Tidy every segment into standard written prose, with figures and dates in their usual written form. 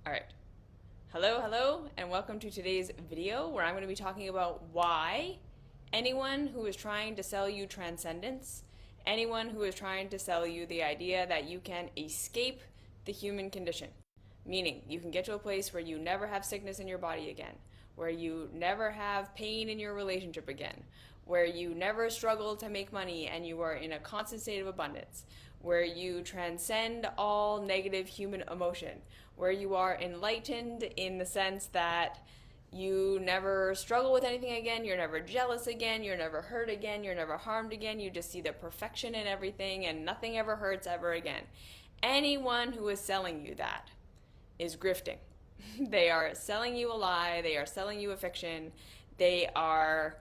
All right. Hello, and welcome to today's video where I'm going to be talking about why anyone who is trying to sell you transcendence, anyone who is trying to sell you the idea that you can escape the human condition, meaning you can get to a place where you never have sickness in your body again, where you never have pain in your relationship again, where you never struggle to make money and you are in a constant state of abundance, where you transcend all negative human emotion, where you are enlightened in the sense that you never struggle with anything again, you're never jealous again, you're never hurt again, you're never harmed again, you just see the perfection in everything and nothing ever hurts ever again. Anyone who is selling you that is grifting. They are selling you a lie, they are selling you a fiction, they are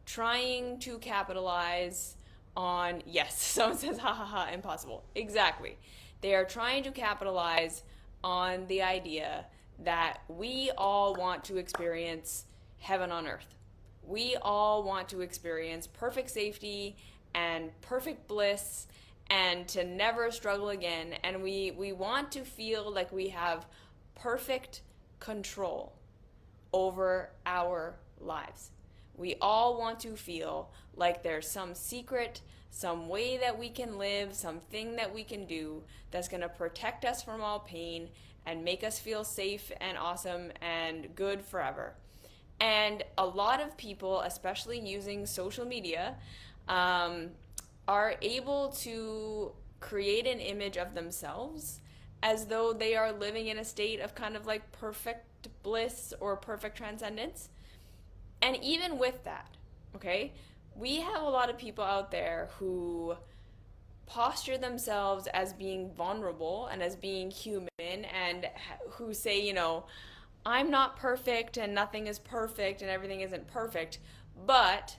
trying to capitalize on, yes, someone says, ha ha ha, impossible. Exactly. They are trying to capitalize on the idea that we all want to experience heaven on earth. We all want to experience perfect safety and perfect bliss and to never struggle again. And we want to feel like we have perfect control over our lives. We all want to feel like there's some secret, some way that we can live, something that we can do that's going to protect us from all pain and make us feel safe and awesome and good forever. And a lot of people, especially using social media, are able to create an image of themselves as though they are living in a state of kind of like perfect bliss or perfect transcendence. And even with that, okay, we have a lot of people out there who posture themselves as being vulnerable and as being human and who say, I'm not perfect and nothing is perfect and everything isn't perfect, but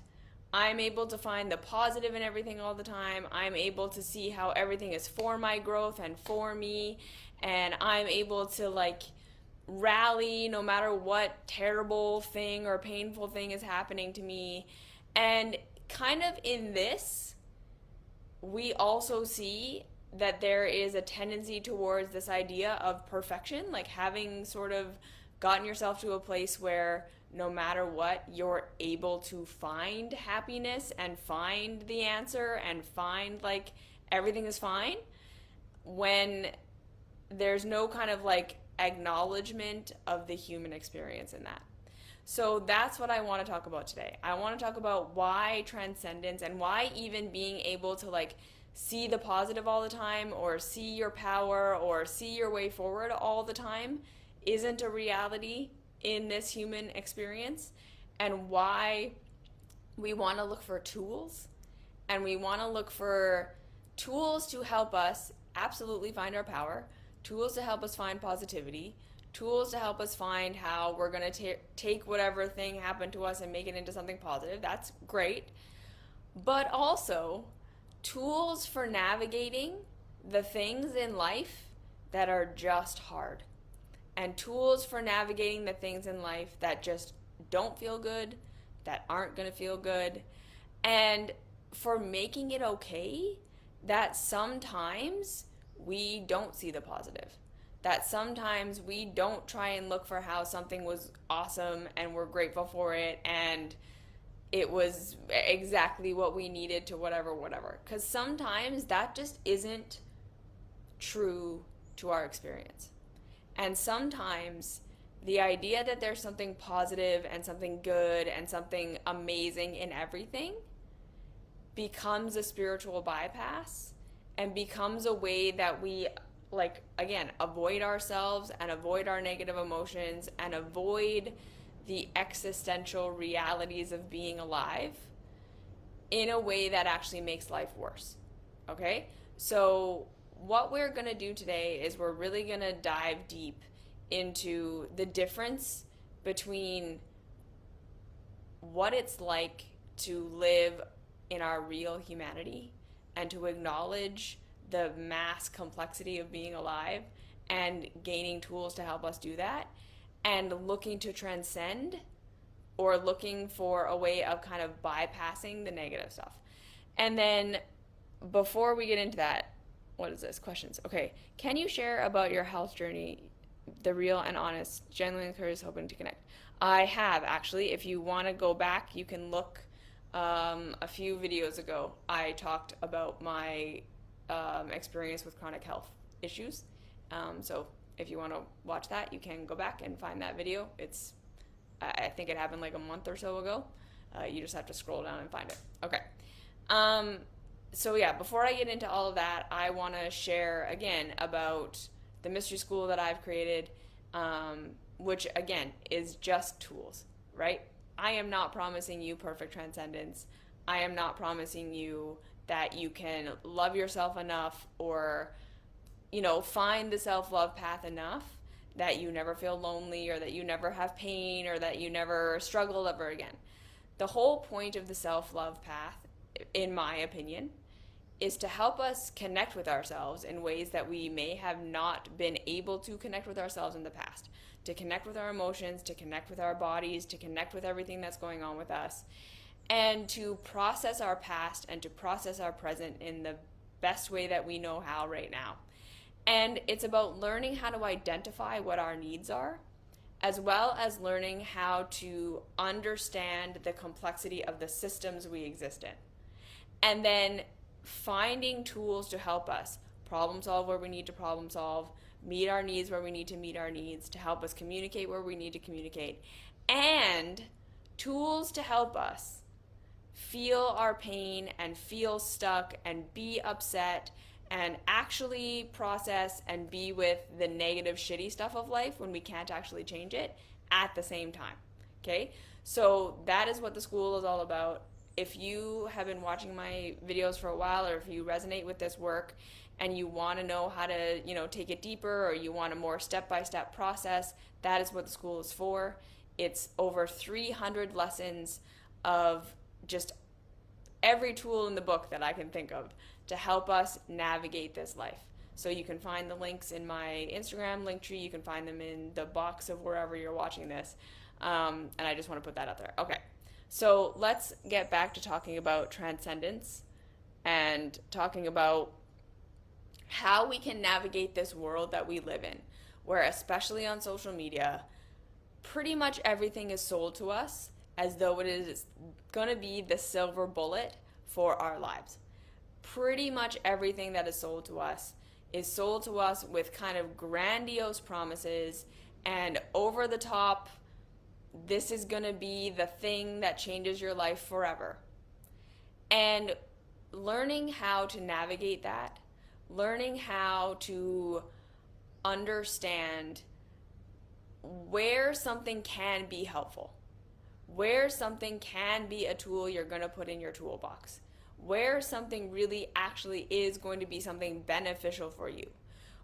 I'm able to find the positive in everything all the time. I'm able to see how everything is for my growth and for me, and I'm able to rally no matter what terrible thing or painful thing is happening to me. And kind of in this, we also see that there is a tendency towards this idea of perfection, like having sort of gotten yourself to a place where no matter what, you're able to find happiness and find the answer and find everything is fine, when there's no kind of acknowledgement of the human experience in that. So that's what I want to talk about today. I want to talk about why transcendence and why even being able to see the positive all the time or see your power or see your way forward all the time isn't a reality in this human experience, and why we want to look for tools, and we want to look for tools to help us absolutely find our power, tools to help us find positivity, tools to help us find how we're going to take whatever thing happened to us and make it into something positive. That's great. But also tools for navigating the things in life that are just hard, and tools for navigating the things in life that just don't feel good, that aren't going to feel good, and for making it okay that sometimes we don't see the positive, that sometimes we don't try and look for how something was awesome and we're grateful for it and it was exactly what we needed to whatever. Because sometimes that just isn't true to our experience. And sometimes the idea that there's something positive and something good and something amazing in everything becomes a spiritual bypass and becomes a way that we, again, avoid ourselves and avoid our negative emotions and avoid the existential realities of being alive in a way that actually makes life worse. Okay? So what we're going to do today is we're really going to dive deep into the difference between what it's like to live in our real humanity and to acknowledge the mass complexity of being alive and gaining tools to help us do that, and looking to transcend or looking for a way of kind of bypassing the negative stuff. And then before we get into that, what is this? Questions. Okay. Can you share about your health journey the real and honest, genuinely curious, hoping to connect. I have actually. If you want to go back, you can look a few videos ago. I talked about my experience with chronic health issues. So if you want to watch that, you can go back and find that video. I think it happened like a month or so ago. You just have to scroll down and find it. Okay. So yeah, before I get into all of that, I want to share again about the mystery school that I've created, which again is just tools, right? I am not promising you perfect transcendence. I am not promising you that you can love yourself enough or, find the self-love path enough that you never feel lonely or that you never have pain or that you never struggle ever again. The whole point of the self-love path, in my opinion, is to help us connect with ourselves in ways that we may have not been able to connect with ourselves in the past. To connect with our emotions, to connect with our bodies, to connect with everything that's going on with us, and to process our past and to process our present in the best way that we know how right now. And it's about learning how to identify what our needs are, as well as learning how to understand the complexity of the systems we exist in. And then finding tools to help us problem solve where we need to problem solve, meet our needs where we need to meet our needs, to help us communicate where we need to communicate, and tools to help us feel our pain and feel stuck and be upset and actually process and be with the negative, shitty stuff of life when we can't actually change it at the same time. Okay? So that is what the school is all about. If you have been watching my videos for a while, or if you resonate with this work and you want to know how to, take it deeper, or you want a more step-by-step process, that is what the school is for. It's over 300 lessons of just every tool in the book that I can think of to help us navigate this life. So you can find the links in my Instagram link tree. You can find them in the box of wherever you're watching this. And I just want to put that out there. Okay. So let's get back to talking about transcendence and talking about how we can navigate this world that we live in, where especially on social media, pretty much everything is sold to us as though it is going to be the silver bullet for our lives. Pretty much everything that is sold to us with kind of grandiose promises and over the top, this is going to be the thing that changes your life forever. And learning how to navigate that, learning how to understand where something can be helpful, where something can be a tool you're going to put in your toolbox, where something really actually is going to be something beneficial for you,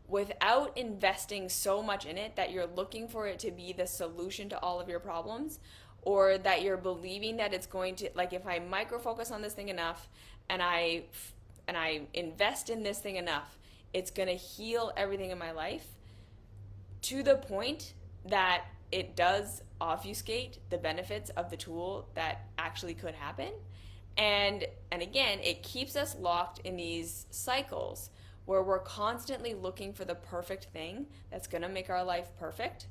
without investing so much in it that you're looking for it to be the solution to all of your problems, or that you're believing that it's going to, like, if I micro focus on this thing enough and I invest in this thing enough, it's going to heal everything in my life, to the point that it does obfuscate the benefits of the tool that actually could happen. And again, it keeps us locked in these cycles where we're constantly looking for the perfect thing that's going to make our life perfect,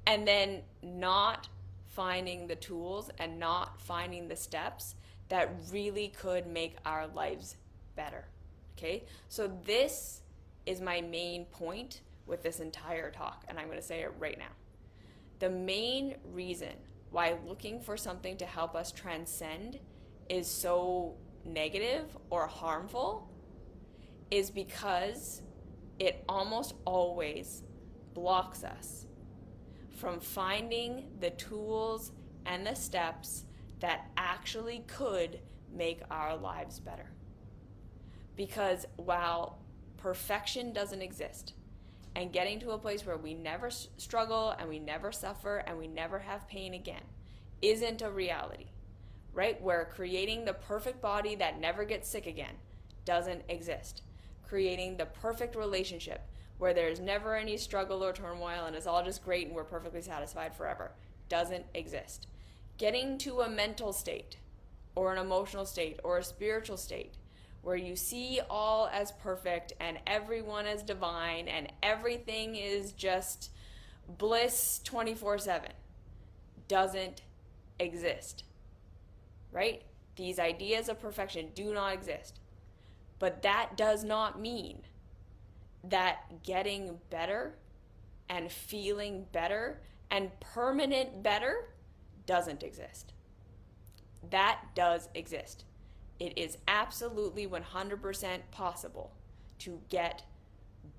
and then not finding the tools and not finding the steps that really could make our lives better. Okay? So this is my main point with this entire talk, and I'm going to say it right now. The main reason why looking for something to help us transcend is so negative or harmful is because it almost always blocks us from finding the tools and the steps that actually could make our lives better. Because while perfection doesn't exist, and getting to a place where we never struggle and we never suffer and we never have pain again isn't a reality, right? Where creating the perfect body that never gets sick again doesn't exist. Creating the perfect relationship where there's never any struggle or turmoil and it's all just great and we're perfectly satisfied forever doesn't exist. Getting to a mental state or an emotional state or a spiritual state where you see all as perfect and everyone as divine and everything is just bliss 24/7 doesn't exist, right? These ideas of perfection do not exist. But that does not mean that getting better and feeling better and permanent better doesn't exist. That does exist. It is absolutely 100% possible to get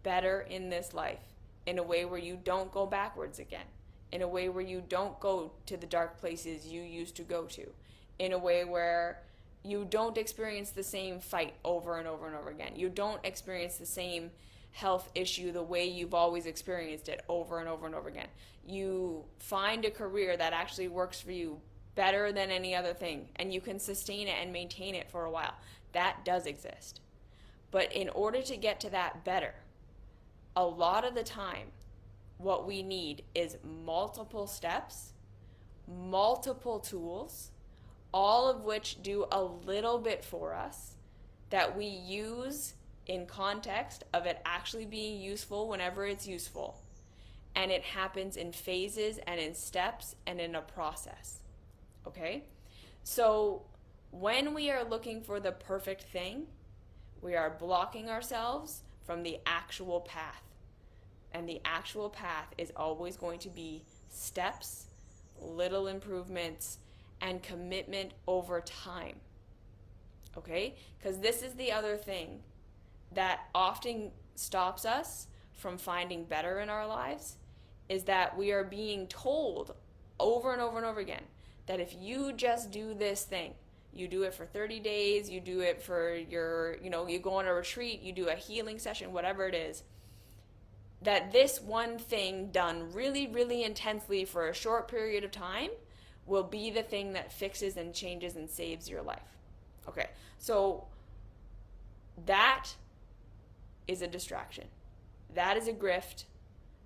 better in this life in a way where you don't go backwards again, in a way where you don't go to the dark places you used to go to, in a way where you don't experience the same fight over and over and over again. You don't experience the same health issue the way you've always experienced it over and over and over again. You find a career that actually works for you better than any other thing, and you can sustain it and maintain it for a while. That does exist. But in order to get to that better, a lot of the time, what we need is multiple steps, multiple tools, all of which do a little bit for us that we use in context of it actually being useful whenever it's useful. And it happens in phases and in steps and in a process. Okay? So when we are looking for the perfect thing, we are blocking ourselves from the actual path. And the actual path is always going to be steps, little improvements, and commitment over time. Okay? Because this is the other thing that often stops us from finding better in our lives, is that we are being told over and over and over again that if you just do this thing, you do it for 30 days, you do it for your, you go on a retreat, you do a healing session, whatever it is, that this one thing done really, really intensely for a short period of time will be the thing that fixes and changes and saves your life. Okay, so that is a distraction. That is a grift.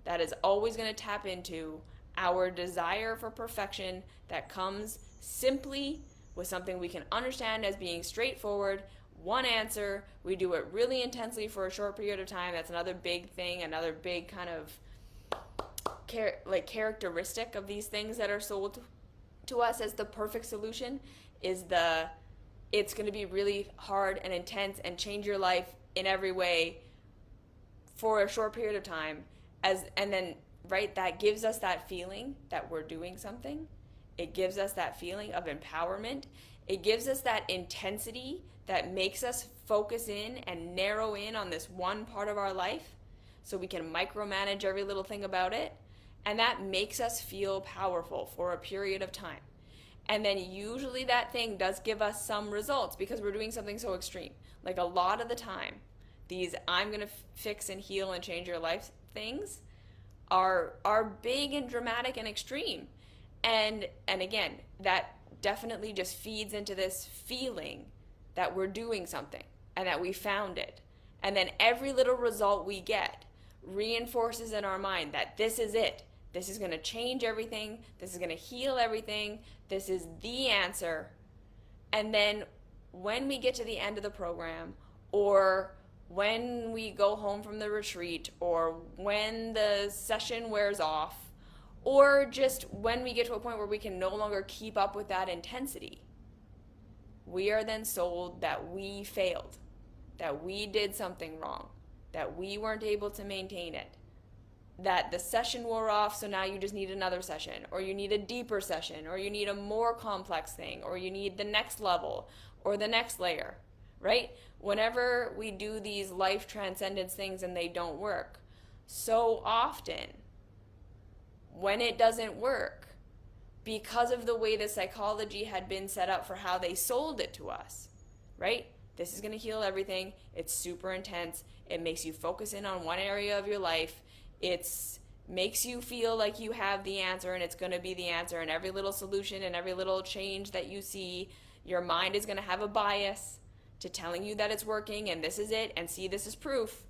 That is always going to tap into our desire for perfection that comes simply with something we can understand as being straightforward, one answer. We do it really intensely for a short period of time. That's another big thing, another big kind of characteristic of these things that are sold to us as the perfect solution is it's going to be really hard and intense and change your life in every way for a short period of time, and then that gives us that feeling that we're doing something. It gives us that feeling of empowerment. It gives us that intensity that makes us focus in and narrow in on this one part of our life so we can micromanage every little thing about it, and that makes us feel powerful for a period of time. And then usually that thing does give us some results because we're doing something so extreme. Like a lot of the time, these I'm going to fix and heal and change your life things are big and dramatic and extreme. And again, that definitely just feeds into this feeling that we're doing something and that we found it. And then every little result we get reinforces in our mind that this is it. This is going to change everything. This is going to heal everything. This is the answer. And then when we get to the end of the program, or when we go home from the retreat, or when the session wears off, or just when we get to a point where we can no longer keep up with that intensity, we are then sold that we failed, that we did something wrong, that we weren't able to maintain it, that the session wore off, so now you just need another session, or you need a deeper session, or you need a more complex thing, or you need the next level, or the next layer, right? Whenever we do these life transcendence things and they don't work, so often when it doesn't work, because of the way the psychology had been set up for how they sold it to us, right? This is going to heal everything. It's super intense. It makes you focus in on one area of your life. It makes you feel like you have the answer, and it's going to be the answer. And every little solution and every little change that you see, your mind is going to have a bias to telling you that it's working and this is it, and see, this is proof.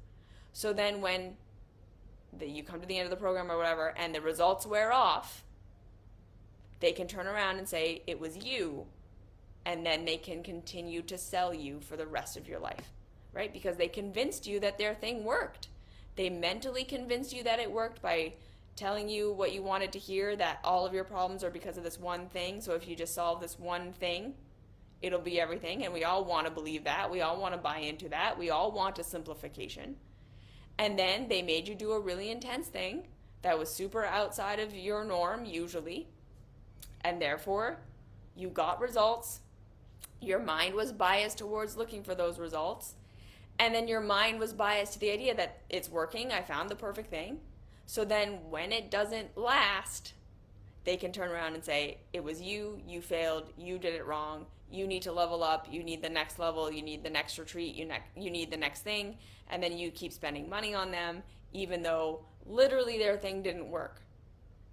So then when you come to the end of the program or whatever and the results wear off, they can turn around and say it was you, and then they can continue to sell you for the rest of your life, right? Because they convinced you that their thing worked. They mentally convinced you that it worked by telling you what you wanted to hear, that all of your problems are because of this one thing. So if you just solve this one thing, it'll be everything. And we all want to believe that. We all want to buy into that. We all want a simplification. And then they made you do a really intense thing that was super outside of your norm, usually. And therefore, you got results. Your mind was biased towards looking for those results. And then your mind was biased to the idea that it's working. I found the perfect thing. So then when it doesn't last, they can turn around and say, it was you failed, you did it wrong, you need to level up, you need the next level, you need the next retreat, you need the next thing, and then you keep spending money on them, even though literally their thing didn't work.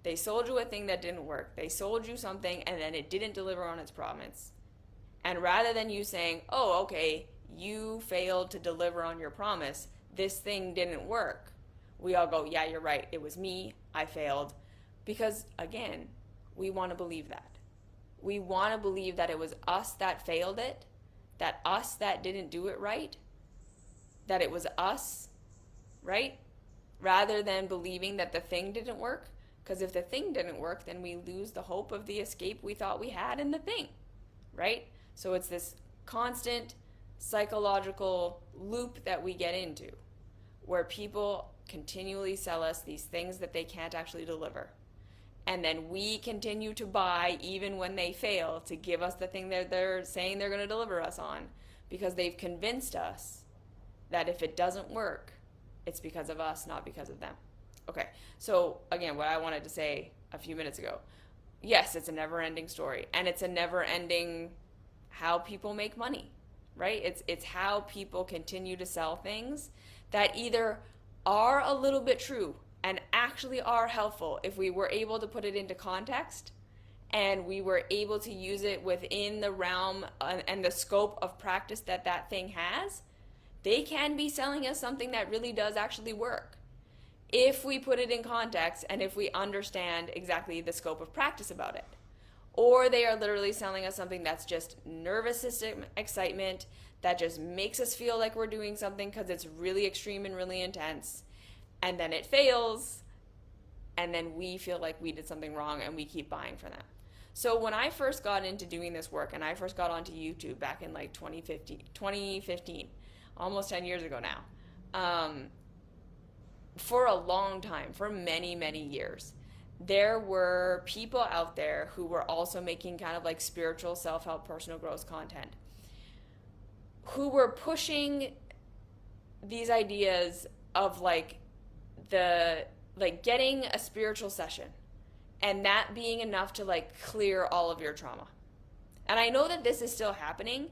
They sold you a thing that didn't work. They sold you something and then it didn't deliver on its promise. And rather than you saying, oh, okay, you failed to deliver on your promise, this thing didn't work, we all go, yeah, you're right, it was me, I failed. Because, again, we want to believe that. We want to believe that it was us that failed it, that us that didn't do it right, that it was us, right? Rather than believing that the thing didn't work. Because if the thing didn't work, then we lose the hope of the escape we thought we had in the thing, right? So it's this constant psychological loop that we get into where people continually sell us these things that they can't actually deliver. And then we continue to buy even when they fail to give us the thing that they're saying they're going to deliver us on, because they've convinced us that if it doesn't work, it's because of us, not because of them. Okay, so again, what I wanted to say a few minutes ago, yes, it's a never-ending story, and it's a never-ending how people make money, right? It's how people continue to sell things that either are a little bit true and actually are helpful if we were able to put it into context and we were able to use it within the realm and the scope of practice that that thing has. They can be selling us something that really does actually work if we put it in context and if we understand exactly the scope of practice about it. Or they are literally selling us something that's just nervous system excitement that just makes us feel like we're doing something because it's really extreme and really intense, and then it fails, and then we feel like we did something wrong and we keep buying from them. So when I first got into doing this work, and I first got onto YouTube back in like 2015, almost 10 years ago now, for a long time, for many, many years, there were people out there who were also making kind of like spiritual self-help, personal growth content, who were pushing these ideas of getting a spiritual session and that being enough to like clear all of your trauma. And I know that this is still happening,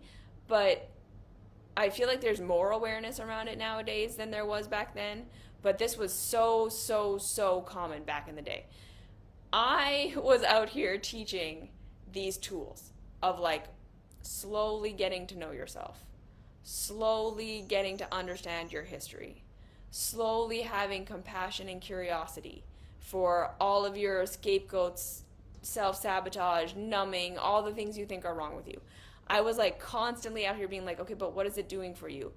but I feel like there's more awareness around it nowadays than there was back then. But this was so common back in the day. I was out here teaching these tools of like slowly getting to know yourself, slowly getting to understand your history, slowly having compassion and curiosity for all of your scapegoats, self-sabotage, numbing, all the things you think are wrong with you. I was like constantly out here being like, okay, but what is it doing for you?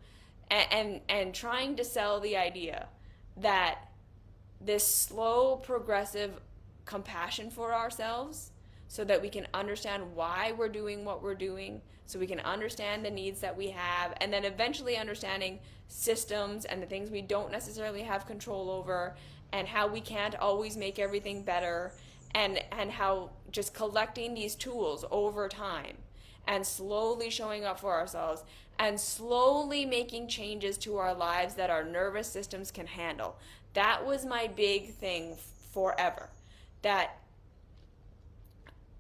And trying to sell the idea that this slow, progressive compassion for ourselves so that we can understand why we're doing what we're doing, so we can understand the needs that we have, and then eventually understanding systems and the things we don't necessarily have control over, and how we can't always make everything better, and how just collecting these tools over time and slowly showing up for ourselves and slowly making changes to our lives that our nervous systems can handle. That was my big thing forever. That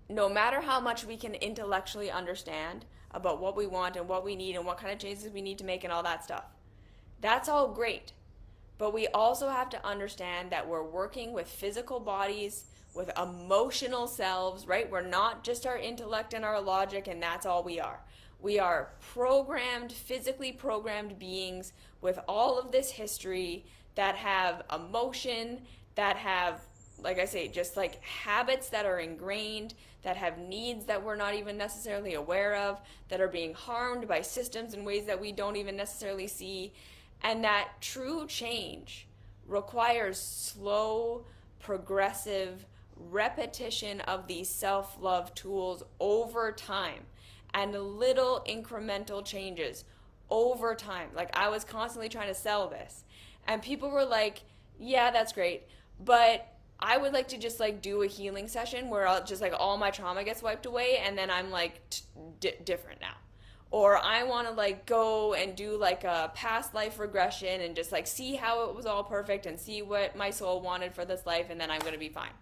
no matter how much we can intellectually understand about what we want and what we need and what kind of changes we need to make and all that stuff, that's all great. But we also have to understand that we're working with physical bodies, with emotional selves, right? We're not just our intellect and our logic, and that's all we are. We are programmed, physically programmed beings with all of this history that have emotion, that have, like I say, just like habits that are ingrained, that have needs that we're not even necessarily aware of, that are being harmed by systems in ways that we don't even necessarily see. And that true change requires slow, progressive repetition of these self-love tools over time and little incremental changes over time. Like, I was constantly trying to sell this, and people were like, yeah, that's great, but I would like to just like do a healing session where I'll just like all my trauma gets wiped away and then I'm like different now. Or I want to like go and do like a past life regression and just like see how it was all perfect and see what my soul wanted for this life, and then I'm going to be fine.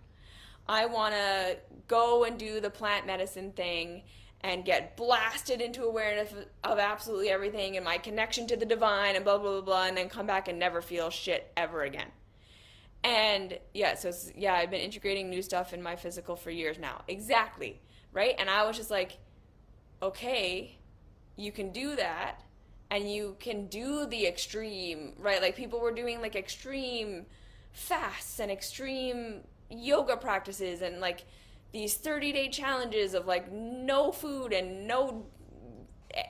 I want to go and do the plant medicine thing and get blasted into awareness of absolutely everything and my connection to the divine and blah, blah, blah, blah, and then come back and never feel shit ever again. And yeah, so I've been integrating new stuff in my physical for years now. Exactly, right? And I was just like, okay, you can do that, and you can do the extreme, right? Like, people were doing like extreme fasts and extreme yoga practices and like these 30-day challenges of like no food and no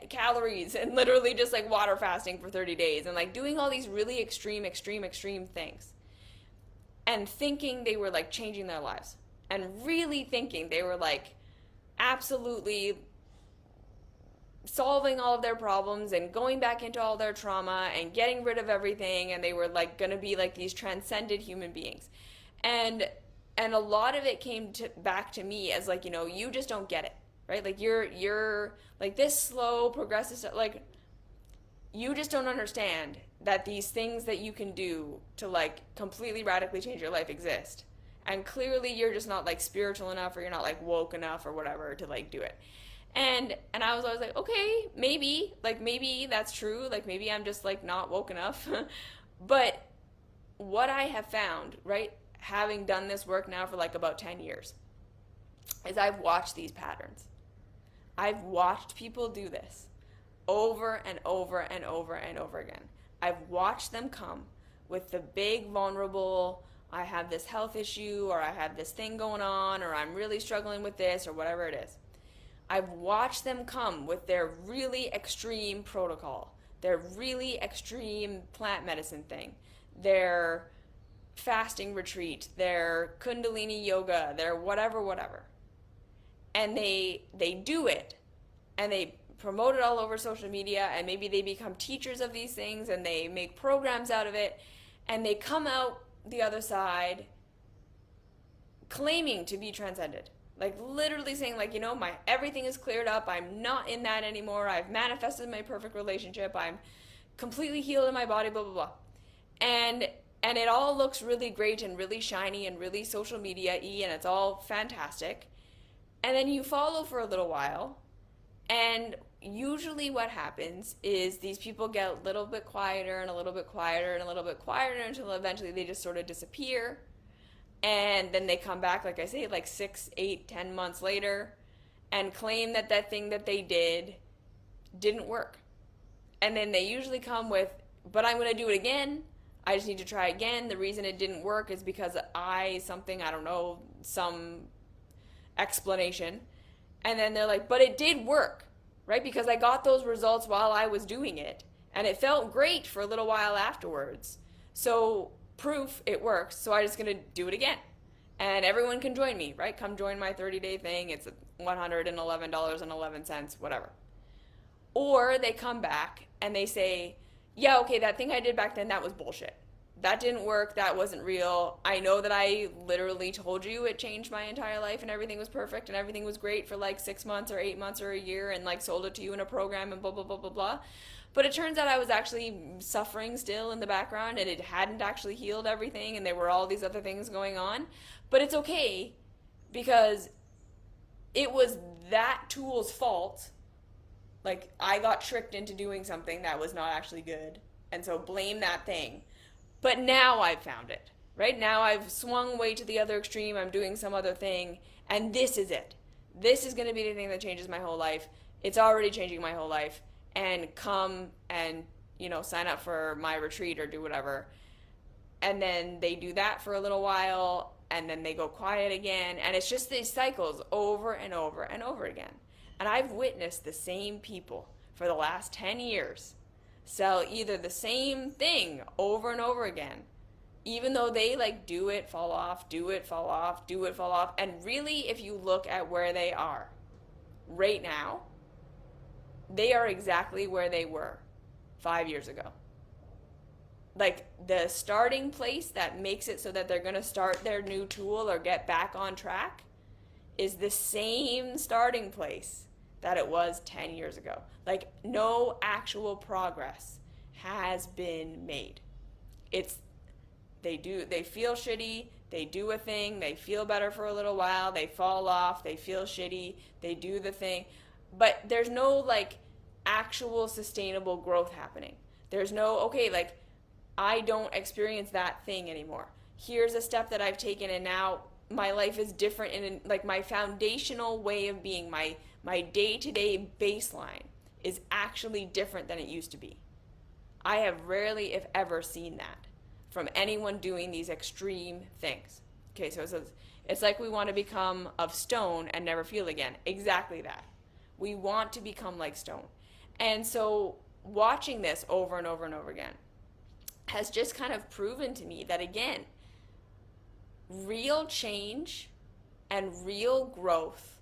calories and literally just like water fasting for 30 days and like doing all these really extreme things and thinking they were like changing their lives and really thinking they were like absolutely solving all of their problems and going back into all their trauma and getting rid of everything, and they were like gonna be like these transcended human beings. And a lot of it came back to me as like, you just don't get it, right? Like, you're like this slow progressive stuff, like, you just don't understand that these things that you can do to like completely radically change your life exist, and clearly you're just not like spiritual enough, or you're not like woke enough or whatever to like do it. And I was always like, okay, maybe that's true, like maybe I'm just like not woke enough. But what I have found, right, having done this work now for like about 10 years, is I've watched these patterns. I've watched people do this over and over and over and over again. I've watched them come with the big vulnerable, I have this health issue, or I have this thing going on, or I'm really struggling with this, or whatever it is. I've watched them come with their really extreme protocol, their really extreme plant medicine thing, their fasting retreat, their kundalini yoga, their whatever. And they do it, and they promote it all over social media, and maybe they become teachers of these things, and they make programs out of it, and they come out the other side claiming to be transcended. Like, literally saying, like, my everything is cleared up, I'm not in that anymore, I've manifested my perfect relationship, I'm completely healed in my body, blah, blah, blah. And it all looks really great and really shiny and really social media-y, and it's all fantastic. And then you follow for a little while, and usually what happens is these people get a little bit quieter and a little bit quieter and a little bit quieter until eventually they just sort of disappear. And then they come back, like I say, like 6, 8, 10 months later, and claim that thing that they didn't work. And then they usually come with, but I'm going to do it again. I just need to try again. The reason it didn't work is because I don't know, some explanation. And then they're like, but it did work, right? Because I got those results while I was doing it, and it felt great for a little while afterwards. So proof it works, so I'm just going to do it again. And everyone can join me, right? Come join my 30-day thing. It's $111.11, whatever. Or they come back and they say, yeah, okay, that thing I did back then, that was bullshit. That didn't work. That wasn't real. I know that I literally told you it changed my entire life and everything was perfect and everything was great for like 6 months or 8 months or a year, and like sold it to you in a program and blah, blah, blah, blah, blah. But it turns out I was actually suffering still in the background, and it hadn't actually healed everything, and there were all these other things going on. But it's okay, because it was that tool's fault. Like, I got tricked into doing something that was not actually good, and so blame that thing. But now I've found it, right? Now I've swung way to the other extreme. I'm doing some other thing, and this is it. This is going to be the thing that changes my whole life. It's already changing my whole life. And come and, sign up for my retreat or do whatever. And then they do that for a little while, and then they go quiet again. And it's just these cycles over and over and over again. And I've witnessed the same people for the last 10 years sell either the same thing over and over again, even though they like do it, fall off, do it, fall off, do it, fall off. And really, if you look at where they are right now, they are exactly where they were 5 years ago. Like the starting place that makes it so that they're going to start their new tool or get back on track is the same starting place that it was 10 years ago. Like no actual progress has been made. They feel shitty, they do a thing, they feel better for a little while, they fall off, they feel shitty, they do the thing, but there's no like actual sustainable growth happening. There's no, okay, like I don't experience that thing anymore. Here's a step that I've taken and now my life is different in like my foundational way of being, my day-to-day baseline is actually different than it used to be. I have rarely, if ever, seen that from anyone doing these extreme things. Okay, so it's like we want to become of stone and never feel again. Exactly that. We want to become like stone. And so watching this over and over and over again has just kind of proven to me that, again, real change and real growth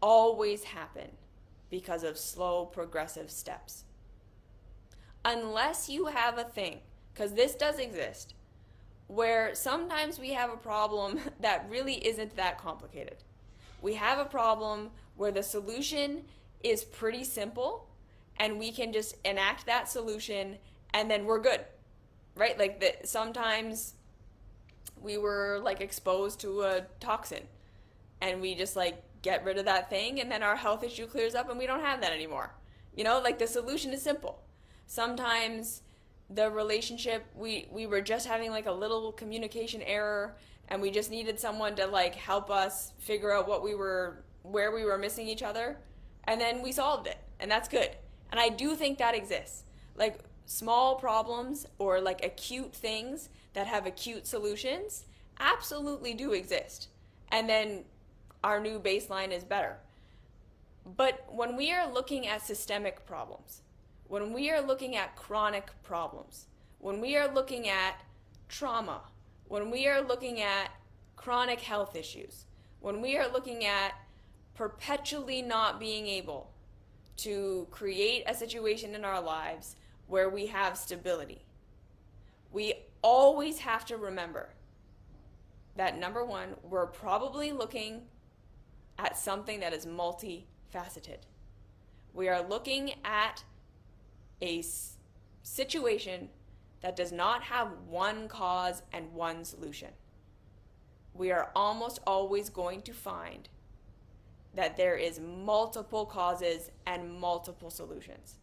always happen because of slow, progressive steps. Unless you have a thing, because this does exist, where sometimes we have a problem that really isn't that complicated. We have a problem where the solution is pretty simple and we can just enact that solution and then we're good, right? Like sometimes we were like exposed to a toxin and we just like get rid of that thing and then our health issue clears up and we don't have that anymore. You know, like the solution is simple. Sometimes the relationship, we were just having like a little communication error and we just needed someone to like help us figure out where we were missing each other, and then we solved it, and that's good. And I do think that exists. Like small problems or like acute things that have acute solutions absolutely do exist. And then our new baseline is better. But when we are looking at systemic problems, when we are looking at chronic problems, when we are looking at trauma, when we are looking at chronic health issues, when we are looking at perpetually not being able to create a situation in our lives where we have stability, we always have to remember that, number one, we're probably looking at something that is multifaceted. We are looking at a situation that does not have one cause and one solution. We are almost always going to find that there is multiple causes and multiple solutions.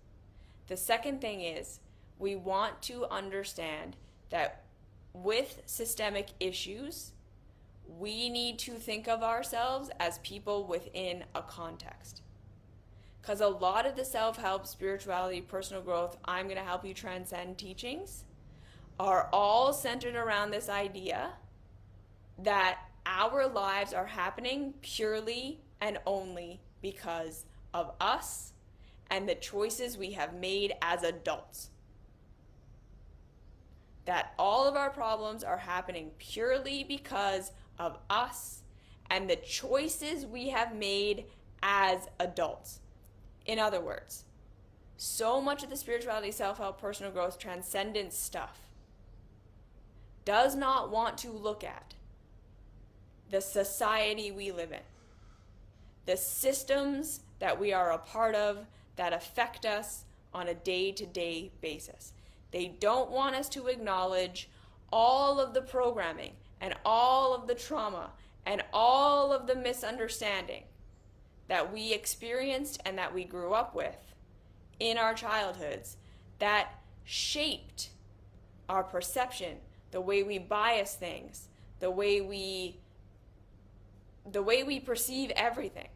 The second thing is we want to understand that with systemic issues, we need to think of ourselves as people within a context. Because a lot of the self-help, spirituality, personal growth, I'm going to help you transcend teachings are all centered around this idea that our lives are happening purely and only because of us and the choices we have made as adults. That all of our problems are happening purely because of us and the choices we have made as adults. In other words, so much of the spirituality, self-help, personal growth, transcendence stuff does not want to look at the society we live in, the systems that we are a part of that affect us on a day-to-day basis. They don't want us to acknowledge all of the programming and all of the trauma and all of the misunderstanding that we experienced and that we grew up with in our childhoods that shaped our perception, the way we bias things, the way we perceive everything,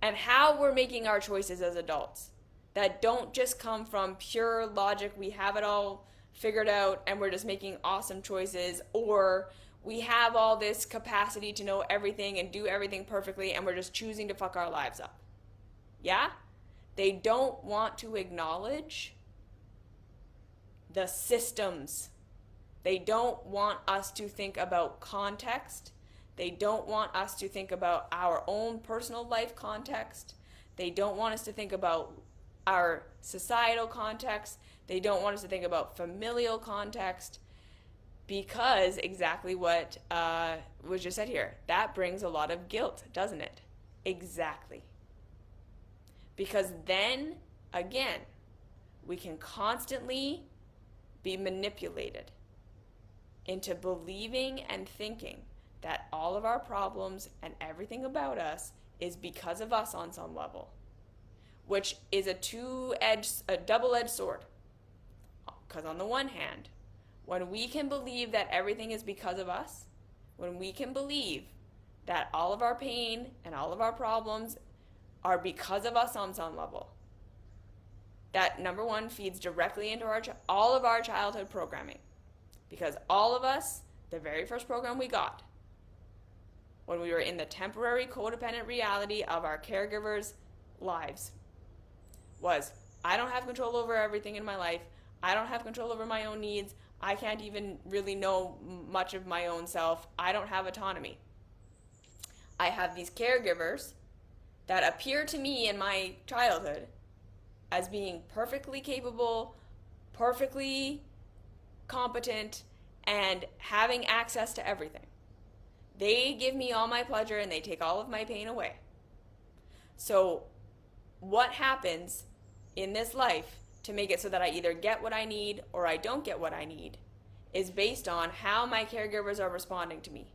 and how we're making our choices as adults that don't just come from pure logic, we have it all figured out and we're just making awesome choices, or we have all this capacity to know everything and do everything perfectly and we're just choosing to fuck our lives up. Yeah? They don't want to acknowledge the systems They don't want us to think about context. They don't want us to think about our own personal life context. They don't want us to think about our societal context. They don't want us to think about familial context, because exactly what was just said here, that brings a lot of guilt, doesn't it? Exactly. Because then, again, we can constantly be manipulated into believing and thinking that all of our problems and everything about us is because of us on some level, which is a double-edged sword. Because on the one hand, when we can believe that everything is because of us, when we can believe that all of our pain and all of our problems are because of us on some level, that, number one, feeds directly into all of our childhood programming. Because all of us, the very first program we got, when we were in the temporary codependent reality of our caregivers' lives, was, I don't have control over everything in my life. I don't have control over my own needs. I can't even really know much of my own self. I don't have autonomy. I have these caregivers that appear to me in my childhood as being perfectly capable, perfectly competent, and having access to everything. They give me all my pleasure and they take all of my pain away. So what happens in this life to make it so that I either get what I need or I don't get what I need is based on how my caregivers are responding to me.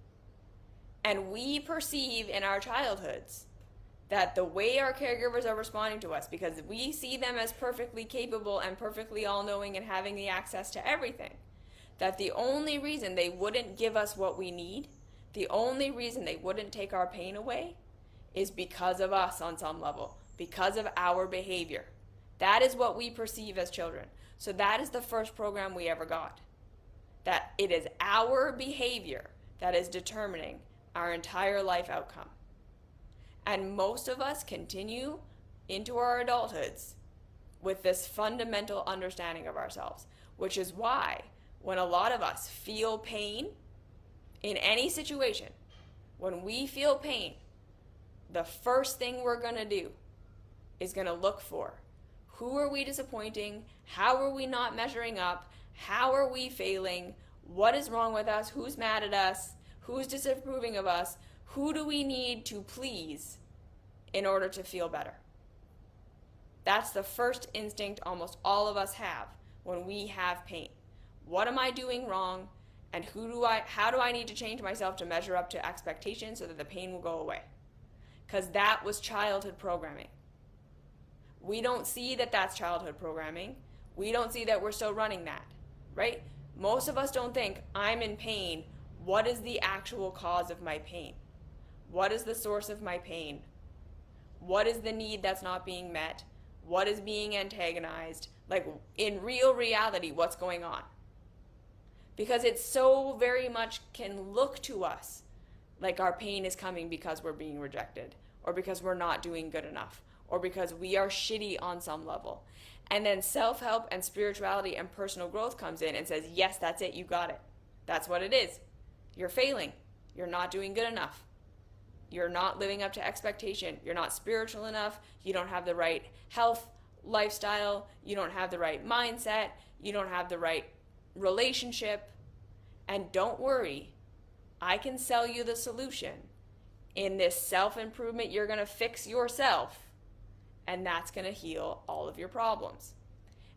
And we perceive in our childhoods that the way our caregivers are responding to us, because we see them as perfectly capable and perfectly all-knowing and having the access to everything, that the only reason they wouldn't give us what we need, the only reason they wouldn't take our pain away, is because of us on some level, because of our behavior. That is what we perceive as children. So that is the first program we ever got. That it is our behavior that is determining our entire life outcome. And most of us continue into our adulthoods with this fundamental understanding of ourselves, which is why when a lot of us feel pain in any situation, when we feel pain, the first thing we're going to do is going to look for, who are we disappointing? How are we not measuring up? How are we failing? What is wrong with us? Who's mad at us? Who's disapproving of us? Who do we need to please in order to feel better? That's the first instinct almost all of us have when we have pain. What am I doing wrong? And how do I need to change myself to measure up to expectations so that the pain will go away? Because that was childhood programming. We don't see that that's childhood programming. We don't see that we're still running that, right? Most of us don't think, I'm in pain. What is the actual cause of my pain? What is the source of my pain? What is the need that's not being met? What is being antagonized? Like, in real reality, what's going on? Because it so very much can look to us like our pain is coming because we're being rejected, or because we're not doing good enough, or because we are shitty on some level. And then self-help and spirituality and personal growth comes in and says, yes, that's it, you got it. That's what it is. You're failing. You're not doing good enough. You're not living up to expectation. You're not spiritual enough. You don't have the right health, lifestyle. You don't have the right mindset. You don't have the right relationship. And don't worry, I can sell you the solution. In this self-improvement, you're going to fix yourself, and that's going to heal all of your problems.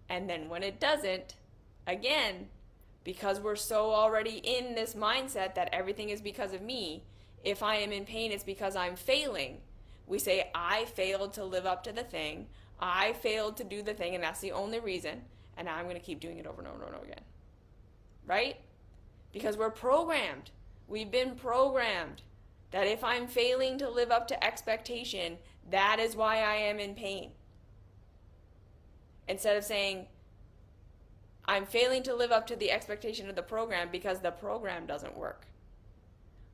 And then when it doesn't, again, because we're so already in this mindset that everything is because of me, if I am in pain, it's because I'm failing. We say, I failed to live up to the thing. I failed to do the thing, and that's the only reason. And now I'm going to keep doing it over and over and over again. Right? Because we're programmed. We've been programmed that if I'm failing to live up to expectation, that is why I am in pain. Instead of saying, I'm failing to live up to the expectation of the program because the program doesn't work.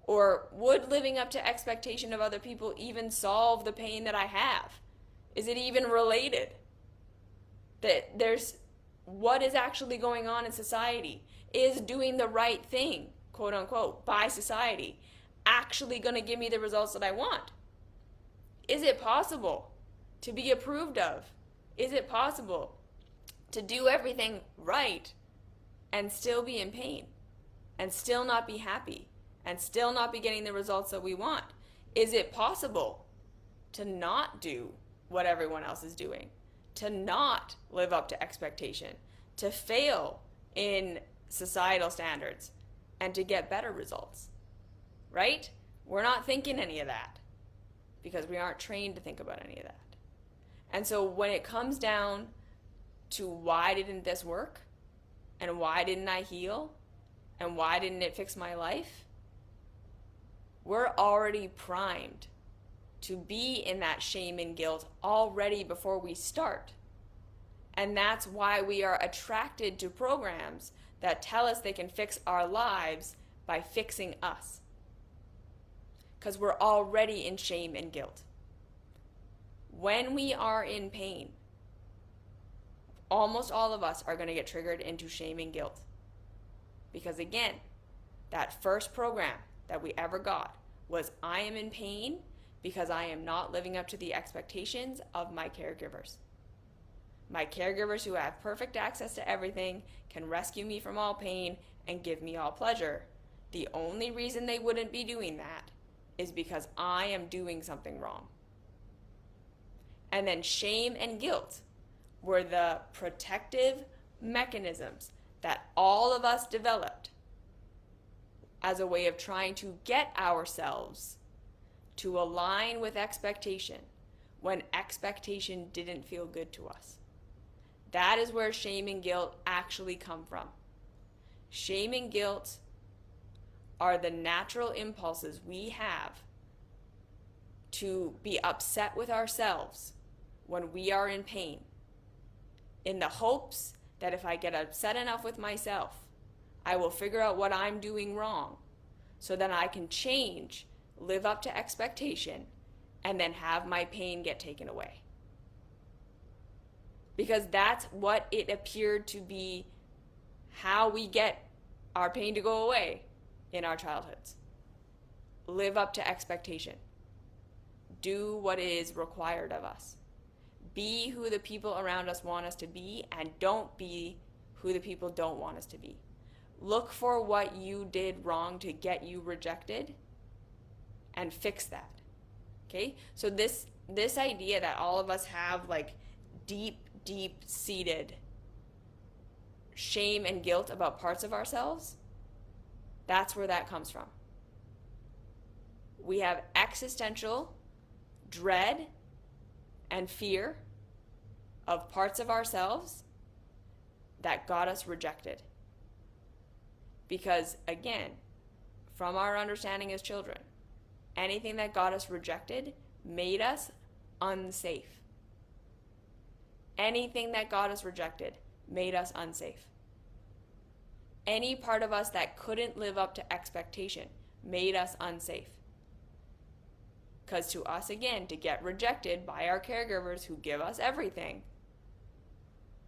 Or would living up to expectation of other people even solve the pain that I have? Is it even related? That there's what is actually going on in society? Is doing the right thing, quote unquote, by society actually going to give me the results that I want? Is it possible to be approved of? Is it possible to do everything right and still be in pain and still not be happy and still not be getting the results that we want? Is it possible to not do what everyone else is doing, to not live up to expectation, to fail in societal standards, and to get better results? Right? We're not thinking any of that because we aren't trained to think about any of that. And so when it comes down to why didn't this work, and why didn't I heal, and why didn't it fix my life, we're already primed to be in that shame and guilt already before we start. And that's why we are attracted to programs that tell us they can fix our lives by fixing us. Because we're already in shame and guilt. When we are in pain, almost all of us are going to get triggered into shame and guilt. Because again, that first program that we ever got was, I am in pain because I am not living up to the expectations of my caregivers. My caregivers who have perfect access to everything can rescue me from all pain and give me all pleasure. The only reason they wouldn't be doing that is because I am doing something wrong. And then shame and guilt were the protective mechanisms that all of us developed as a way of trying to get ourselves to align with expectation when expectation didn't feel good to us. That is where shame and guilt actually come from. Shame and guilt are the natural impulses we have to be upset with ourselves when we are in pain, in the hopes that if I get upset enough with myself, I will figure out what I'm doing wrong so that I can change, live up to expectation, and then have my pain get taken away. Because that's what it appeared to be, how we get our pain to go away in our childhoods. Live up to expectation. Do what is required of us. Be who the people around us want us to be, and don't be who the people don't want us to be. Look for what you did wrong to get you rejected and fix that. Okay? So this idea that all of us have like deep-seated shame and guilt about parts of ourselves, that's where that comes from. We have existential dread and fear of parts of ourselves that got us rejected. Because again, from our understanding as children, anything that got us rejected made us unsafe. Anything that got us rejected made us unsafe. Any part of us that couldn't live up to expectation made us unsafe. Because to us, again, to get rejected by our caregivers who give us everything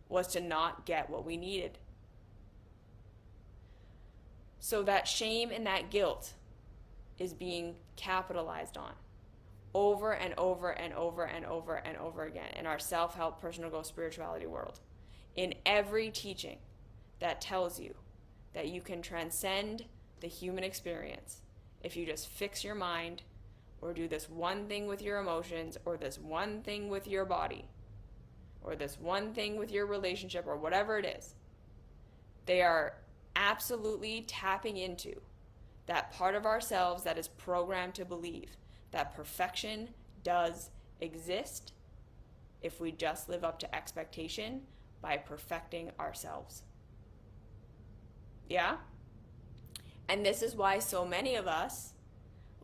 was to not get what we needed. So that shame and that guilt is being capitalized on over and over and over and over and over again in our self-help, personal growth, spirituality world. In every teaching that tells you that you can transcend the human experience if you just fix your mind, or do this one thing with your emotions, or this one thing with your body, or this one thing with your relationship, or whatever it is. They are absolutely tapping into that part of ourselves that is programmed to believe that perfection does exist if we just live up to expectation by perfecting ourselves. Yeah? And this is why so many of us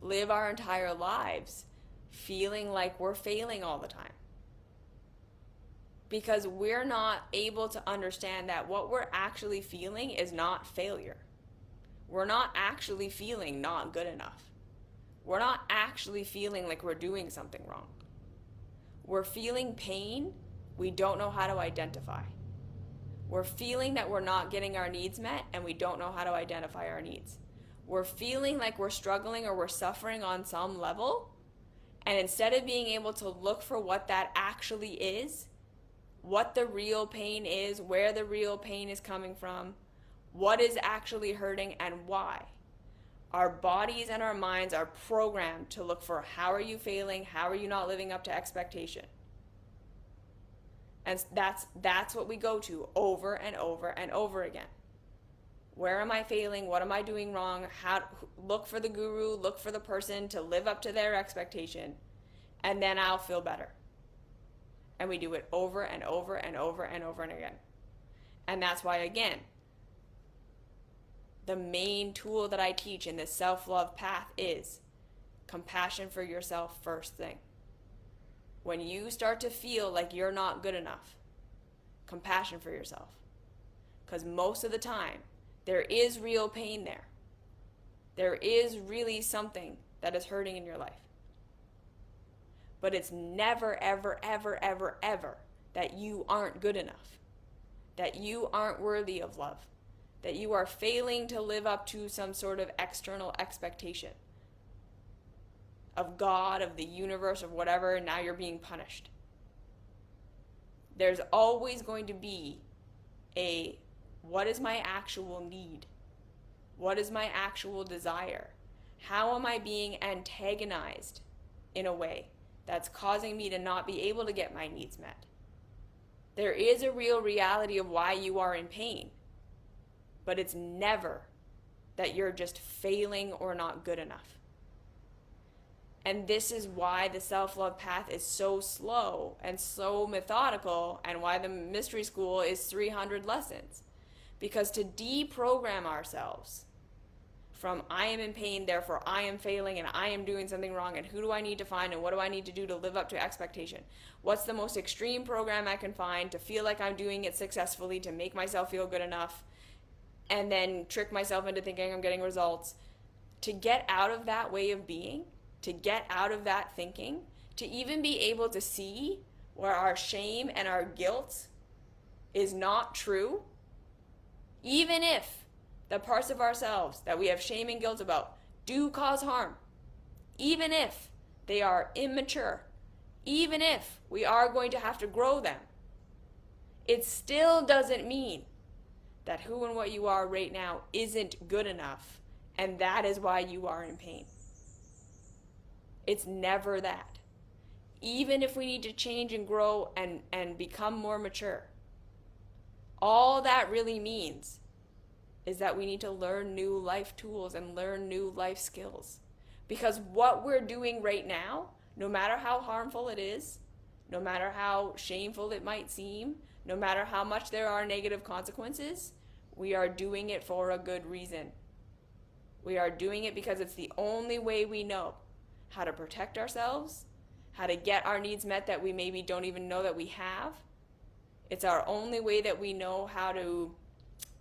live our entire lives feeling like we're failing all the time. Because we're not able to understand that what we're actually feeling is not failure. We're not actually feeling not good enough. We're not actually feeling like we're doing something wrong. We're feeling pain we don't know how to identify. We're feeling that we're not getting our needs met and we don't know how to identify our needs. We're feeling like we're struggling or we're suffering on some level, and instead of being able to look for what that actually is, what the real pain is, where the real pain is coming from, what is actually hurting and why, our bodies and our minds are programmed to look for how are you failing, how are you not living up to expectation. And that's what we go to over and over and over again. Where am I failing? What am I doing wrong? Look for the guru, look for the person to live up to their expectation, and then I'll feel better. And we do it over and over and over and over and again. And that's why, again, the main tool that I teach in this self-love path is compassion for yourself first thing. When you start to feel like you're not good enough, compassion for yourself. Because most of the time, there is real pain there. There is really something that is hurting in your life. But it's never, ever, ever, ever, ever that you aren't good enough, that you aren't worthy of love, that you are failing to live up to some sort of external expectation of God, of the universe, of whatever, and now you're being punished. There's always going to be what is my actual need? What is my actual desire? How am I being antagonized in a way that's causing me to not be able to get my needs met? There is a real reality of why you are in pain, but it's never that you're just failing or not good enough. And this is why the self-love path is so slow and so methodical, and why the mystery school is 300 lessons. Because to deprogram ourselves from I am in pain, therefore I am failing and I am doing something wrong, and who do I need to find and what do I need to do to live up to expectation? What's the most extreme program I can find to feel like I'm doing it successfully, to make myself feel good enough, and then trick myself into thinking I'm getting results? To get out of that way of being, to get out of that thinking, to even be able to see where our shame and our guilt is not true, even if the parts of ourselves that we have shame and guilt about do cause harm, even if they are immature, even if we are going to have to grow them, it still doesn't mean that who and what you are right now isn't good enough, and that is why you are in pain. It's never that. Even if we need to change and grow and become more mature, all that really means is that we need to learn new life tools and learn new life skills. Because what we're doing right now, no matter how harmful it is, no matter how shameful it might seem, no matter how much there are negative consequences, we are doing it for a good reason. We are doing it because it's the only way we know how to protect ourselves, how to get our needs met that we maybe don't even know that we have. It's our only way that we know how to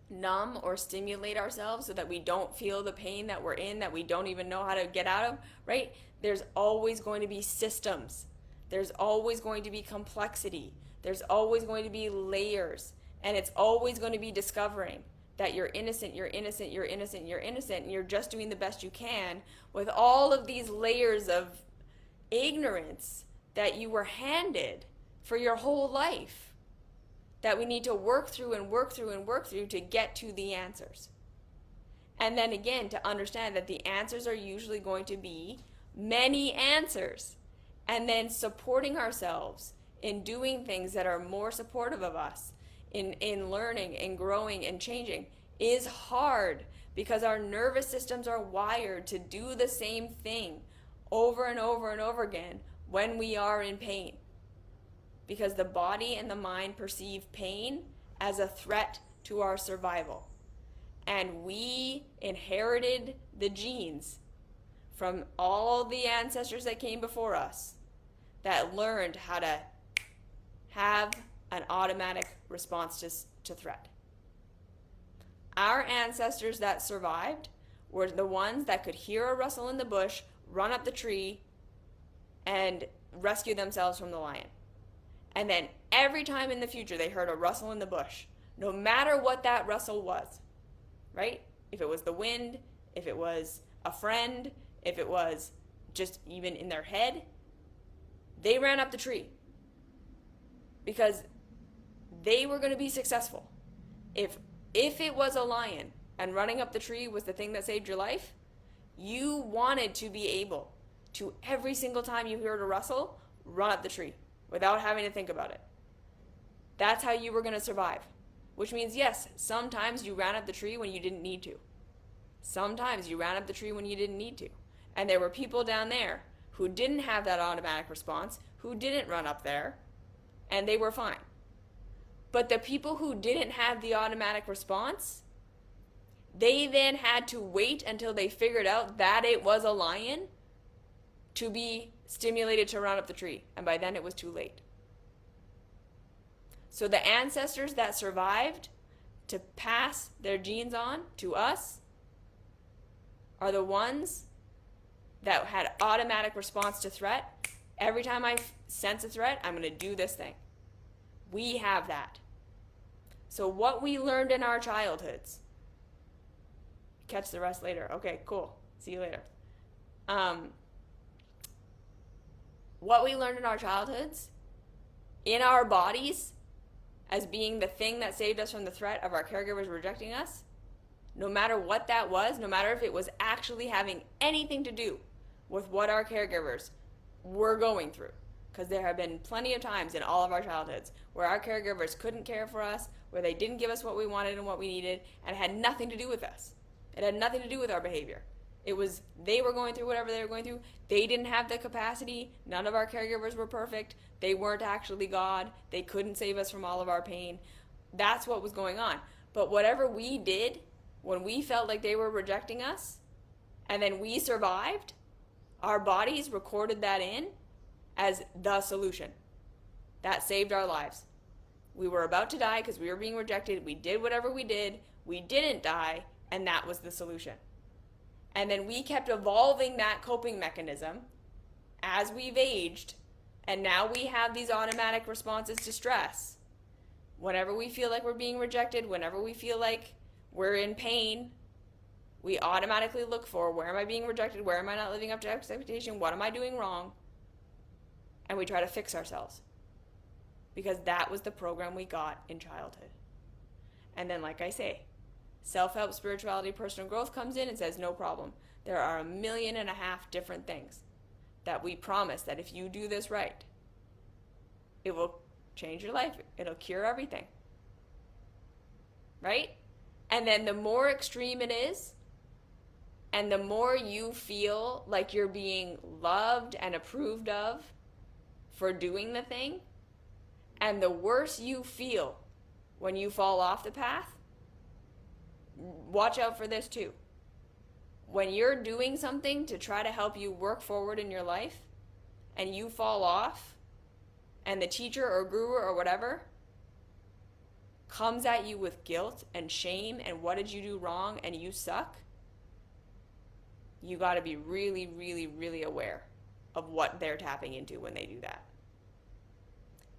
numb or stimulate ourselves so that we don't feel the pain that we're in, that we don't even know how to get out of, right? There's always going to be systems. There's always going to be complexity. There's always going to be layers. And it's always going to be discovering that you're innocent, you're innocent, you're innocent, you're innocent, and you're just doing the best you can with all of these layers of ignorance that you were handed for your whole life, that we need to work through and work through and work through to get to the answers. And then again, to understand that the answers are usually going to be many answers, and then supporting ourselves in doing things that are more supportive of us, in learning and growing and changing, is hard, because our nervous systems are wired to do the same thing over and over and over again when we are in pain. Because the body and the mind perceive pain as a threat to our survival. And we inherited the genes from all the ancestors that came before us that learned how to have an automatic response to threat. Our ancestors that survived were the ones that could hear a rustle in the bush, run up the tree, and rescue themselves from the lion. And then every time in the future they heard a rustle in the bush, no matter what that rustle was, right? If it was the wind, if it was a friend, if it was just even in their head, they ran up the tree because they were going to be successful. If it was a lion and running up the tree was the thing that saved your life, you wanted to be able to, every single time you heard a rustle, run up the tree without having to think about it. That's how you were going to survive. Which means, yes, sometimes you ran up the tree when you didn't need to. Sometimes you ran up the tree when you didn't need to. And there were people down there who didn't have that automatic response, who didn't run up there, and they were fine. But the people who didn't have the automatic response, they then had to wait until they figured out that it was a lion to be stimulated to run up the tree. And by then it was too late. So the ancestors that survived to pass their genes on to us are the ones that had automatic response to threat. Every time I sense a threat, I'm going to do this thing. We have that. So what we learned in our childhoods, catch the rest later. Okay, cool. See you later. What we learned in our childhoods, in our bodies, as being the thing that saved us from the threat of our caregivers rejecting us, no matter what that was, no matter if it was actually having anything to do with what our caregivers were going through, because there have been plenty of times in all of our childhoods where our caregivers couldn't care for us, where they didn't give us what we wanted and what we needed, and it had nothing to do with us. It had nothing to do with our behavior. It was, they were going through whatever they were going through. They didn't have the capacity. None of our caregivers were perfect. They weren't actually God. They couldn't save us from all of our pain. That's what was going on. But whatever we did when we felt like they were rejecting us, and then we survived, our bodies recorded that in as the solution. That saved our lives. We were about to die because we were being rejected. We did whatever we did. We didn't die, and that was the solution. And then we kept evolving that coping mechanism as we've aged, and now we have these automatic responses to stress. Whenever we feel like we're being rejected, whenever we feel like we're in pain, we automatically look for, where am I being rejected? Where am I not living up to expectation? What am I doing wrong? And we try to fix ourselves, because that was the program we got in childhood. And then, like I say, self-help, spirituality, personal growth comes in and says, no problem. There are 1.5 million different things that we promise that if you do this right, it will change your life. It'll cure everything. Right? And then the more extreme it is, and the more you feel like you're being loved and approved of for doing the thing, and the worse you feel when you fall off the path, watch out for this too. When you're doing something to try to help you work forward in your life and you fall off, and the teacher or guru or whatever comes at you with guilt and shame and what did you do wrong and you suck, you got to be really, really, really aware of what they're tapping into when they do that.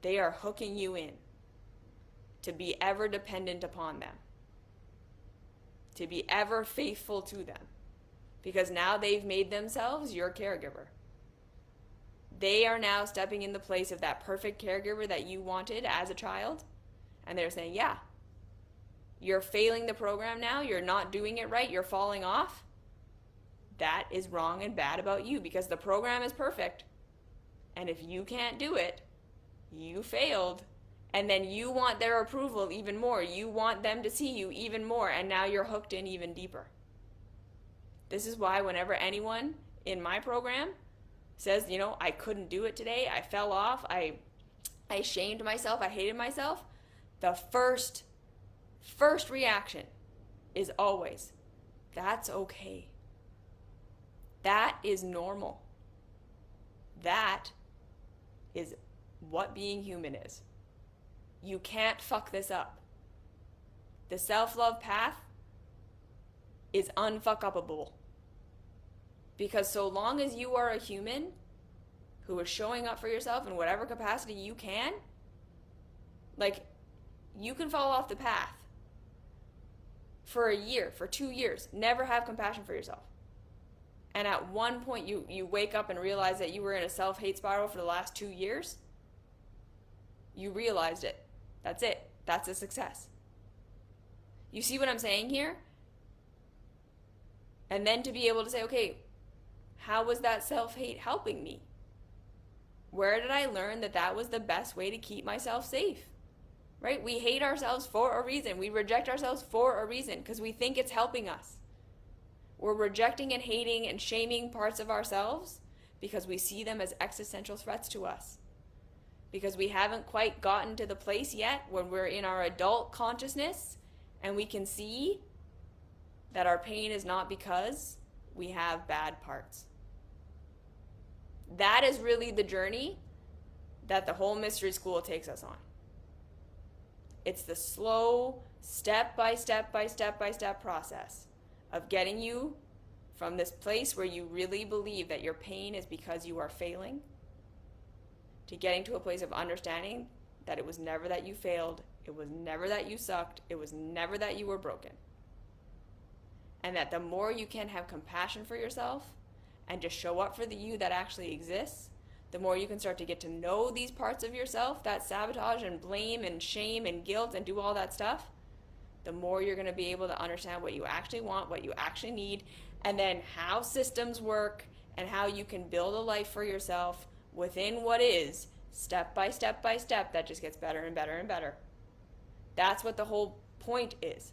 They are hooking you in to be ever dependent upon them, to be ever faithful to them, because now they've made themselves your caregiver. They are now stepping in the place of that perfect caregiver that you wanted as a child, and they're saying, yeah, you're failing the program now, you're not doing it right, you're falling off. That is wrong and bad about you, because the program is perfect, and if you can't do it, you failed. And then you want their approval even more. You want them to see you even more. And now you're hooked in even deeper. This is why whenever anyone in my program says, you know, I couldn't do it today, I fell off, I shamed myself, I hated myself, the first reaction is always, that's okay. That is normal. That is what being human is. You can't fuck this up. The self-love path is unfuck-upable. Because so long as you are a human who is showing up for yourself in whatever capacity you can, like, You can fall off the path for a year, for 2 years, never have compassion for yourself. And at one point you wake up and realize that you were in a self-hate spiral for the last 2 years. You realized it. That's it. That's a success. You see what I'm saying here? And then to be able to say, okay, how was that self-hate helping me? Where did I learn that that was the best way to keep myself safe? Right? We hate ourselves for a reason. We reject ourselves for a reason because we think it's helping us. We're rejecting and hating and shaming parts of ourselves because we see them as existential threats to us. Because we haven't quite gotten to the place yet when we're in our adult consciousness and we can see that our pain is not because we have bad parts. That is really the journey that the whole mystery school takes us on. It's the slow, step by step process of getting you from this place where you really believe that your pain is because you are failing to getting to a place of understanding that it was never that you failed, it was never that you sucked, it was never that you were broken. And that the more you can have compassion for yourself and just show up for the you that actually exists, the more you can start to get to know these parts of yourself that sabotage and blame and shame and guilt and do all that stuff, the more you're going to be able to understand what you actually want, what you actually need, and then how systems work and how you can build a life for yourself within what is, step by step that just gets better and better and better. That's what the whole point is.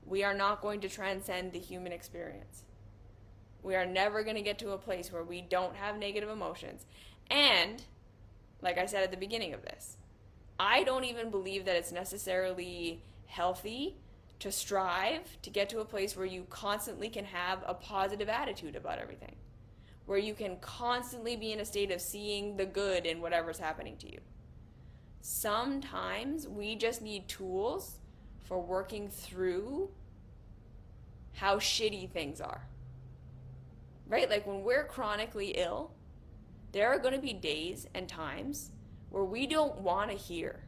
We are not going to transcend the human experience. We are never going to get to a place where we don't have negative emotions. And, like I said at the beginning of this, I don't even believe that it's necessarily healthy to strive to get to a place where you constantly can have a positive attitude about everything, where you can constantly be in a state of seeing the good in whatever's happening to you. Sometimes we just need tools for working through how shitty things are. Right? Like when we're chronically ill, there are going to be days and times where we don't want to hear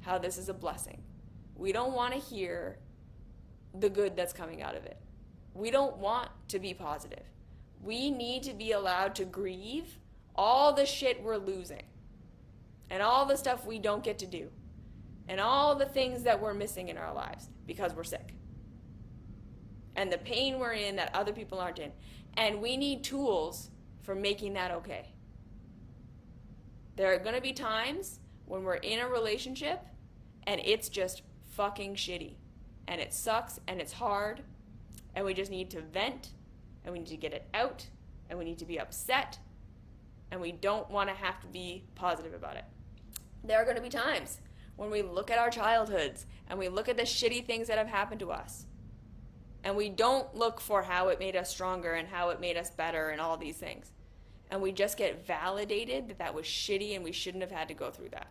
how this is a blessing. We don't want to hear the good that's coming out of it. We don't want to be positive. We need to be allowed to grieve all the shit we're losing and all the stuff we don't get to do and all the things that we're missing in our lives because we're sick and the pain we're in that other people aren't in. And we need tools for making that okay. There are going to be times when we're in a relationship and it's just fucking shitty and it sucks and it's hard and we just need to vent and we need to get it out and we need to be upset and we don't want to have to be positive about it. There are going to be times when we look at our childhoods and we look at the shitty things that have happened to us and we don't look for how it made us stronger and how it made us better and all these things. And we just get validated that that was shitty and we shouldn't have had to go through that.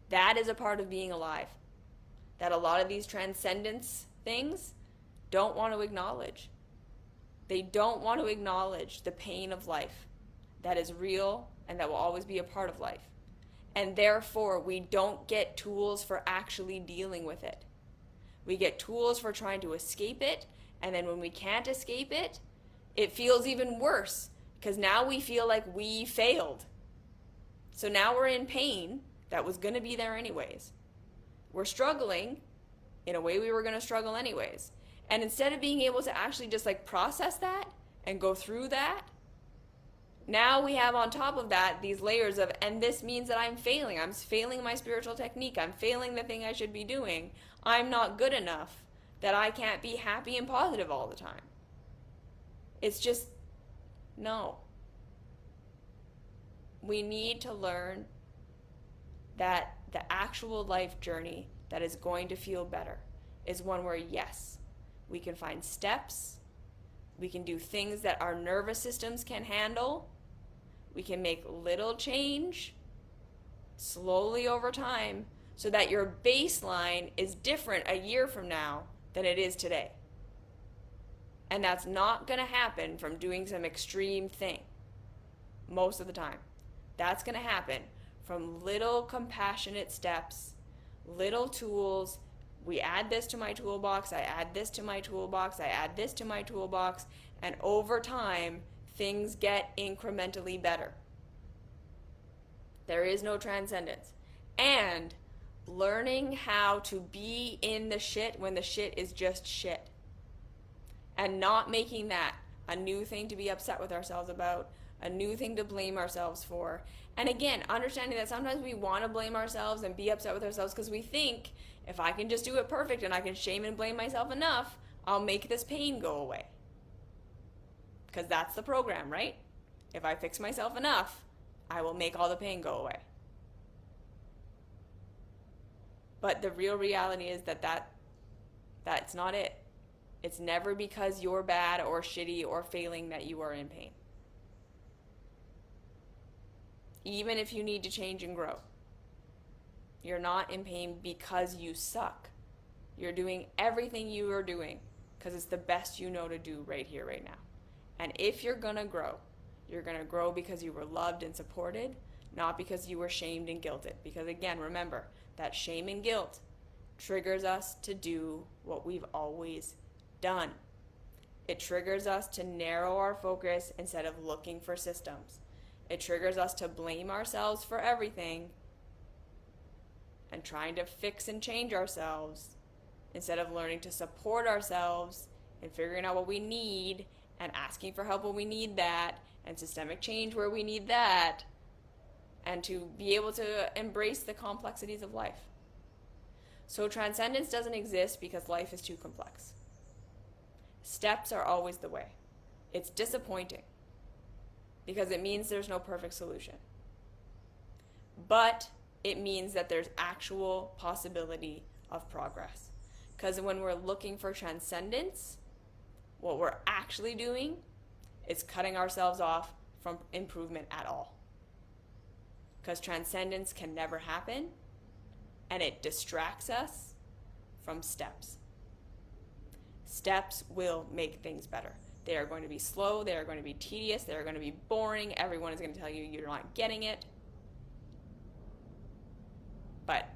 That is a part of being alive that a lot of these transcendence things don't want to acknowledge. They don't want to acknowledge the pain of life that is real and that will always be a part of life. And therefore, we don't get tools for actually dealing with it. We get tools for trying to escape it, and then when we can't escape it, it feels even worse because now we feel like we failed. So now we're in pain that was going to be there anyways. We're struggling in a way we were going to struggle anyways. And instead of being able to actually just like process that and go through that, now we have on top of that these layers of, and this means that I'm failing. I'm failing my spiritual technique. I'm failing the thing I should be doing. I'm not good enough that I can't be happy and positive all the time. It's just, no. We need to learn that the actual life journey that is going to feel better is one where, yes, we can find steps, we can do things that our nervous systems can handle, we can make little change slowly over time so that your baseline is different a year from now than it is today. And that's not going to happen from doing some extreme thing most of the time. That's going to happen from little compassionate steps, little tools. We add this to my toolbox, I add this to my toolbox, I add this to my toolbox, and over time, things get incrementally better. There is no transcendence. And learning how to be in the shit when the shit is just shit. And not making that a new thing to be upset with ourselves about, a new thing to blame ourselves for. And again, understanding that sometimes we want to blame ourselves and be upset with ourselves because we think if I can just do it perfect and I can shame and blame myself enough, I'll make this pain go away. Because that's the program, right? If I fix myself enough, I will make all the pain go away. But the real reality is that's not it. It's never because you're bad or shitty or failing that you are in pain. Even if you need to change and grow, you're not in pain because you suck. You're doing everything you are doing because it's the best you know to do right here, right now. And if you're going to grow, you're going to grow because you were loved and supported, not because you were shamed and guilted. Because again, remember, that shame and guilt triggers us to do what we've always done. It triggers us to narrow our focus instead of looking for systems. It triggers us to blame ourselves for everything and trying to fix and change ourselves instead of learning to support ourselves and figuring out what we need and asking for help when we need that and systemic change where we need that, and to be able to embrace the complexities of life. So transcendence doesn't exist because life is too complex. Steps are always the way. It's disappointing because it means there's no perfect solution. But it means that there's actual possibility of progress. Because when we're looking for transcendence, what we're actually doing is cutting ourselves off from improvement at all. Because transcendence can never happen, and it distracts us from steps. Steps will make things better. They are going to be slow, they are going to be tedious, they are going to be boring, everyone is going to tell you you're not getting it. But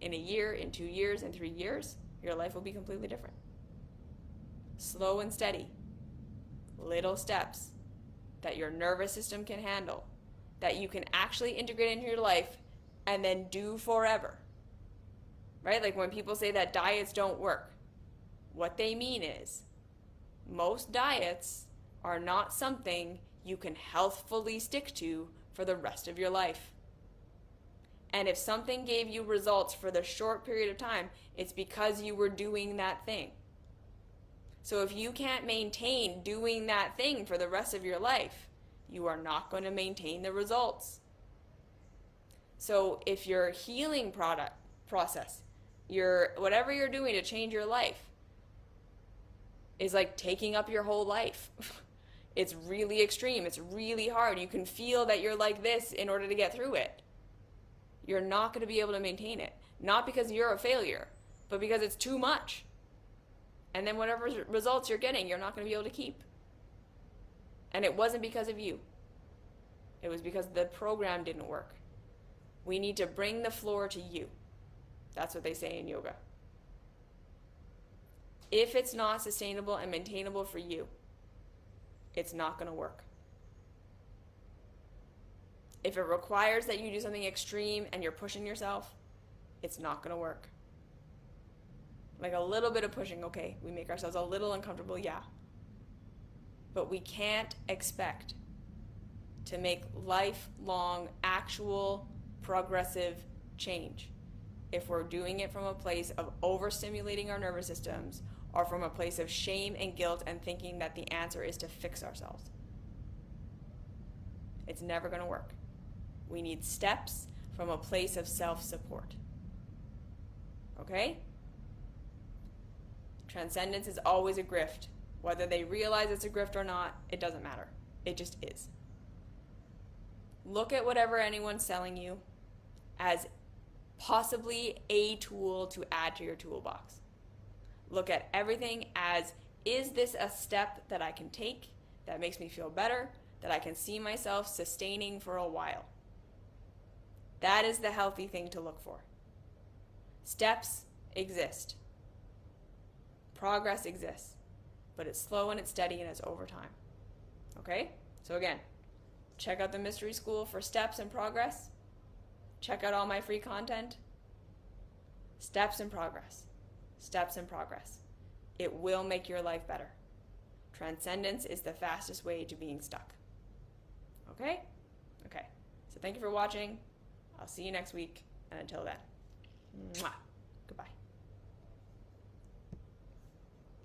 in a year, in 2 years, in 3 years, your life will be completely different. Slow and steady. Little steps that your nervous system can handle, that you can actually integrate into your life and then do forever. Right? Like when people say that diets don't work, what they mean is most diets are not something you can healthfully stick to for the rest of your life. And if something gave you results for the short period of time, it's because you were doing that thing. So if you can't maintain doing that thing for the rest of your life, you are not going to maintain the results. So if your healing process, whatever you're doing to change your life, is like taking up your whole life. It's really extreme. It's really hard. You can feel that you're like this in order to get through it. You're not going to be able to maintain it. Not because you're a failure, but because it's too much. And then whatever results you're getting, you're not going to be able to keep. And it wasn't because of you. It was because the program didn't work. We need to bring the floor to you. That's what they say in yoga. If it's not sustainable and maintainable for you, it's not going to work. If it requires that you do something extreme and you're pushing yourself, it's not going to work. Like a little bit of pushing, okay, we make ourselves a little uncomfortable, yeah. But we can't expect to make lifelong, actual, progressive change if we're doing it from a place of overstimulating our nervous systems or from a place of shame and guilt and thinking that the answer is to fix ourselves. It's never going to work. We need steps from a place of self-support. Okay? Transcendence is always a grift. Whether they realize it's a grift or not, it doesn't matter. It just is. Look at whatever anyone's selling you as possibly a tool to add to your toolbox. Look at everything as, is this a step that I can take that makes me feel better, that I can see myself sustaining for a while? That is the healthy thing to look for. Steps exist. Progress exists. But it's slow and it's steady and it's over time. Okay? So again, check out the Mystery School for steps and progress. Check out all my free content. Steps and progress. Steps and progress. It will make your life better. Transcendence is the fastest way to being stuck. Okay? Okay. So thank you for watching. I'll see you next week. And until then, mwah, goodbye.